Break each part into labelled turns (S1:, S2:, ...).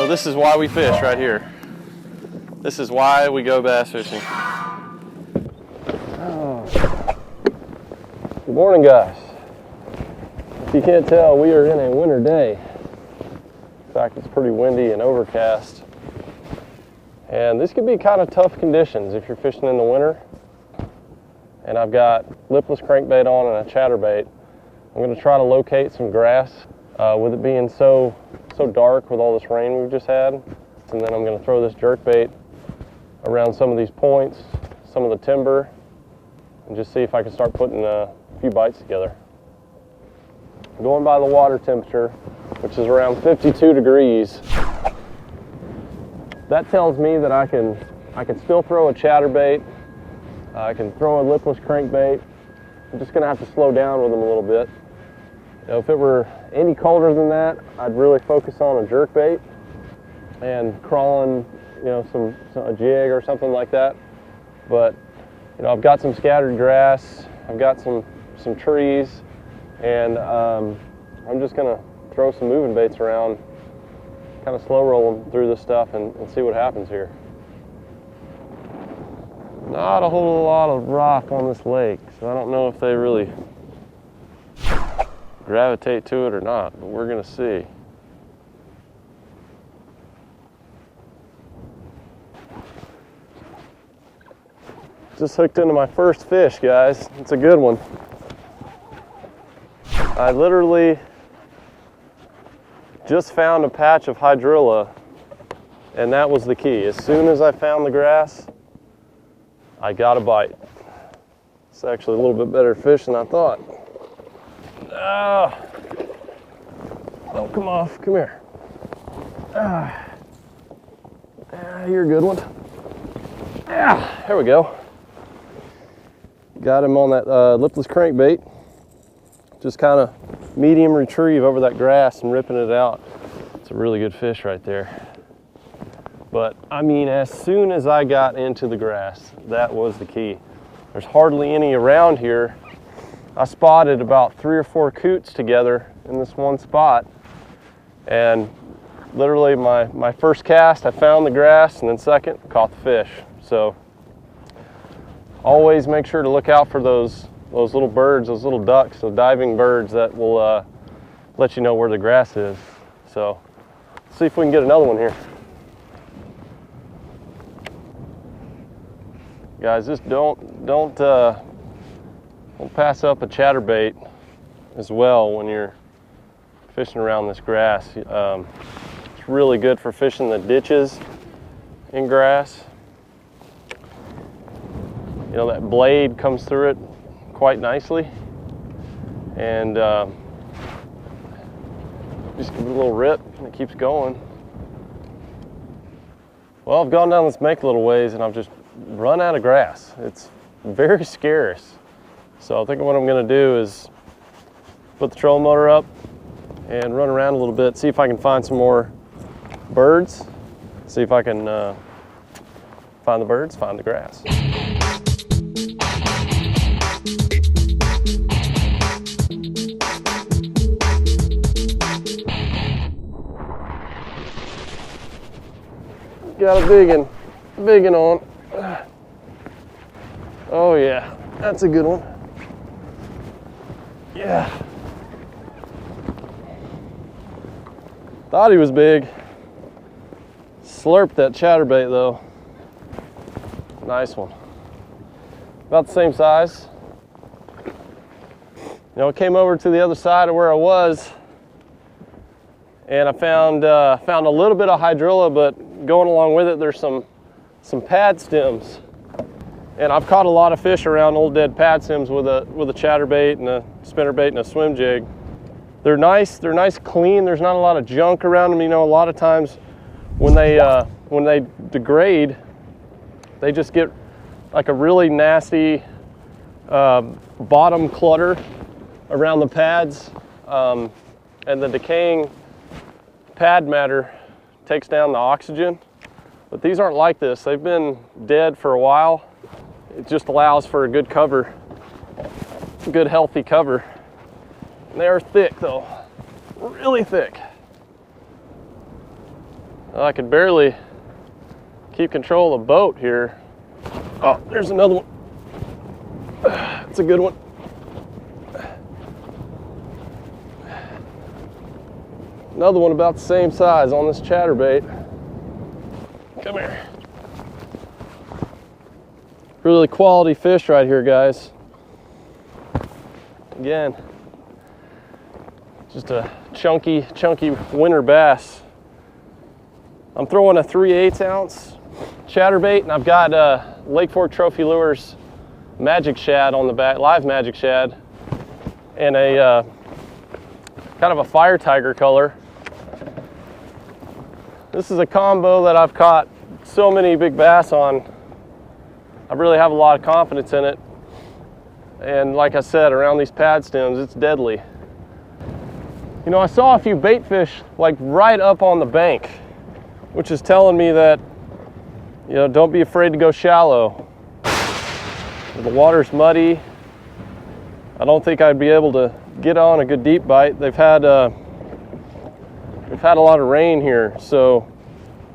S1: So this is why we fish right here. This is why we go bass fishing. Good morning, guys. If you can't tell, we are in a winter day. In fact, it's pretty windy and overcast. And this can be kind of tough conditions if you're fishing in the winter. And I've got lipless crankbait on and a chatterbait. I'm going to try to locate some grass with it being so dark with all this rain we've just had. And then I'm going to throw this jerkbait around some of these points, some of the timber, and just see if I can start putting a few bites together. Going by the water temperature, which is around 52 degrees, that tells me that I can still throw a chatterbait. I can throw a lipless crankbait. I'm just going to have to slow down with them a little bit. You know, if it were any colder than that, I'd really focus on a jerkbait and crawling, you know, a jig or something like that. But you know, I've got some scattered grass, I've got some trees, and I'm just gonna throw some moving baits around, kind of slow roll them through this stuff and see what happens here. Not a whole lot of rock on this lake, so I don't know if they really gravitate to it or not, but we're gonna see. Just hooked into my first fish, guys. It's a good one. I literally just found a patch of hydrilla, and that was the key. As soon as I found the grass, I got a bite. It's actually a little bit better fish than I thought. Don't come off, come here. You're a good one. There we go. Got him on that lipless crankbait. Just kind of medium retrieve over that grass and ripping it out. It's a really good fish right there. But I mean, as soon as I got into the grass, that was the key. There's hardly any around here. I spotted about 3 or 4 coots together in this one spot. And literally my first cast, I found the grass, and then second, caught the fish. So always make sure to look out for those little birds, those little ducks, those diving birds that will let you know where the grass is. So let's see if we can get another one here. Guys, just don't pass up a chatterbait as well when you're fishing around this grass. It's really good for fishing the ditches in grass. You know, that blade comes through it quite nicely, and just give it a little rip and it keeps going. Well, I've gone down this make a little ways and I've just run out of grass. It's very scarce. So I think what I'm going to do is put the trolling motor up and run around a little bit, see if I can find some more birds, see if I can find the birds, find the grass. Got a big one on. Oh yeah, that's a good one. Yeah. Thought he was big. Slurped that chatterbait though. Nice one. About the same size. You know, I came over to the other side of where I was, and I found a little bit of hydrilla, but going along with it, there's some pad stems. And I've caught a lot of fish around old dead pad stems with a chatterbait and a spinnerbait and a swim jig. They're nice clean. There's not a lot of junk around them. You know, a lot of times when they degrade, they just get like a really nasty bottom clutter around the pads, and the decaying pad matter takes down the oxygen. But these aren't like this. They've been dead for a while. It just allows for a good cover, good healthy cover. And they are thick though, really thick. I could barely keep control of the boat here. Oh, there's another one. That's a good one. Another one about the same size on this chatterbait. Come here. Really quality fish right here, guys. Again, just a chunky winter bass. I'm throwing a 3/8 ounce chatterbait, and I've got Lake Fork Trophy Lures magic shad on the back, live magic shad, and a kind of a fire tiger color. This is a combo that I've caught so many big bass on. I really have a lot of confidence in it. And like I said, around these pad stems, it's deadly. You know, I saw a few bait fish like right up on the bank, which is telling me that, you know, don't be afraid to go shallow. The water's muddy. I don't think I'd be able to get on a good deep bite. We've had a lot of rain here, so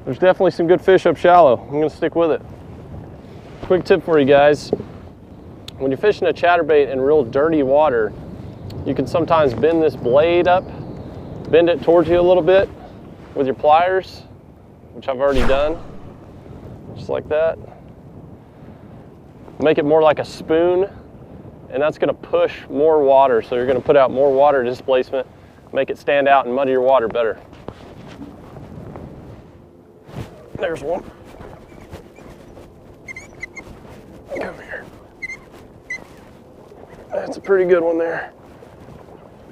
S1: there's definitely some good fish up shallow. I'm gonna stick with it. Quick tip for you guys. When you're fishing a chatterbait in real dirty water, you can sometimes bend this blade up, bend it towards you a little bit with your pliers, which I've already done, just like that. Make it more like a spoon, and that's gonna push more water, so you're gonna put out more water displacement, make it stand out and muddy your water better. There's one. Come here. That's a pretty good one there.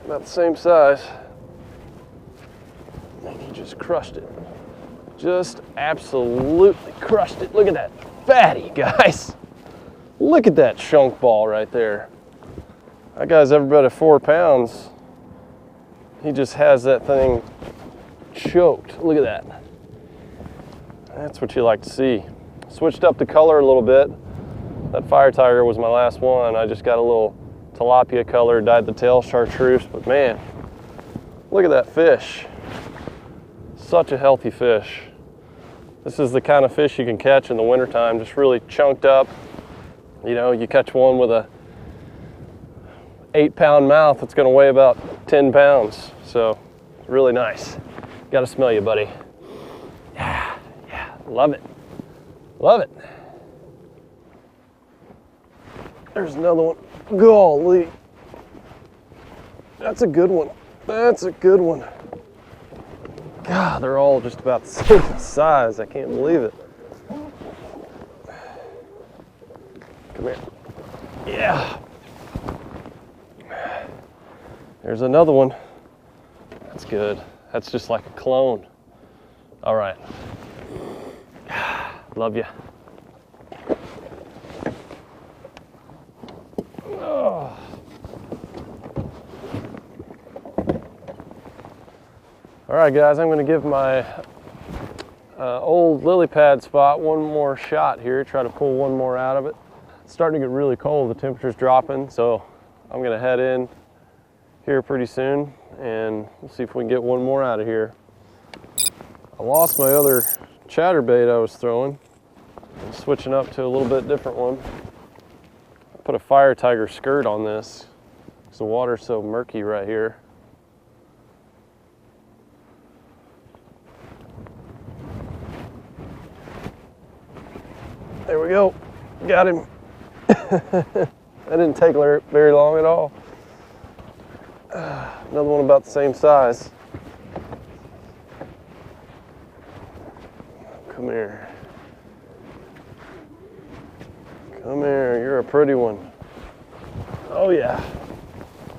S1: About the same size. And he just crushed it. Just absolutely crushed it. Look at that fatty, guys. Look at that chunk ball right there. That guy's every bit of 4 pounds. He just has that thing choked. Look at that. That's what you like to see. Switched up the color a little bit. That fire tiger was my last one. I just got a little tilapia color, dyed the tail chartreuse, but man, look at that fish. Such a healthy fish. This is the kind of fish you can catch in the wintertime, just really chunked up. You know, you catch one with a 8-pound mouth, it's gonna weigh about 10 pounds. So, really nice. Gotta smell you, buddy. Yeah, love it. Love it. There's another one. Golly. That's a good one. That's a good one. God, they're all just about the same size. I can't believe it. Come here. Yeah. There's another one. That's good. That's just like a clone. All right. Love you. Oh. All right, guys, I'm going to give my old lily pad spot one more shot here, try to pull one more out of it. It's starting to get really cold, the temperature's dropping, so I'm going to head in here pretty soon and we'll see if we can get one more out of here. I lost my other chatterbait I was throwing. I'm switching up to a little bit different one. I put a fire tiger skirt on this because the water's so murky right here. There we go, got him. That didn't take very long at all. Another one about the same size. Come here. Come here, you're a pretty one. Oh yeah,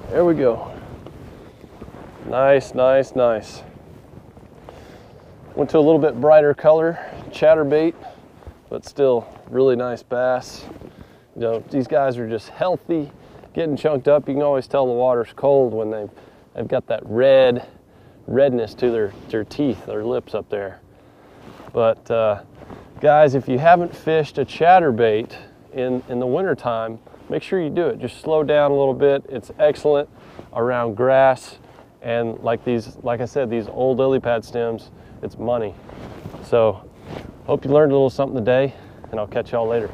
S1: there we go. Nice, nice, nice. Went to a little bit brighter color, chatterbait, but still really nice bass. You know, these guys are just healthy, getting chunked up. You can always tell the water's cold when they've got that redness to their teeth, their lips up there. But guys, if you haven't fished a chatterbait in the wintertime, make sure you do it. Just slow down a little bit. It's excellent around grass and like I said, these old lily pad stems it's money. So hope you learned a little something today, and I'll catch y'all later.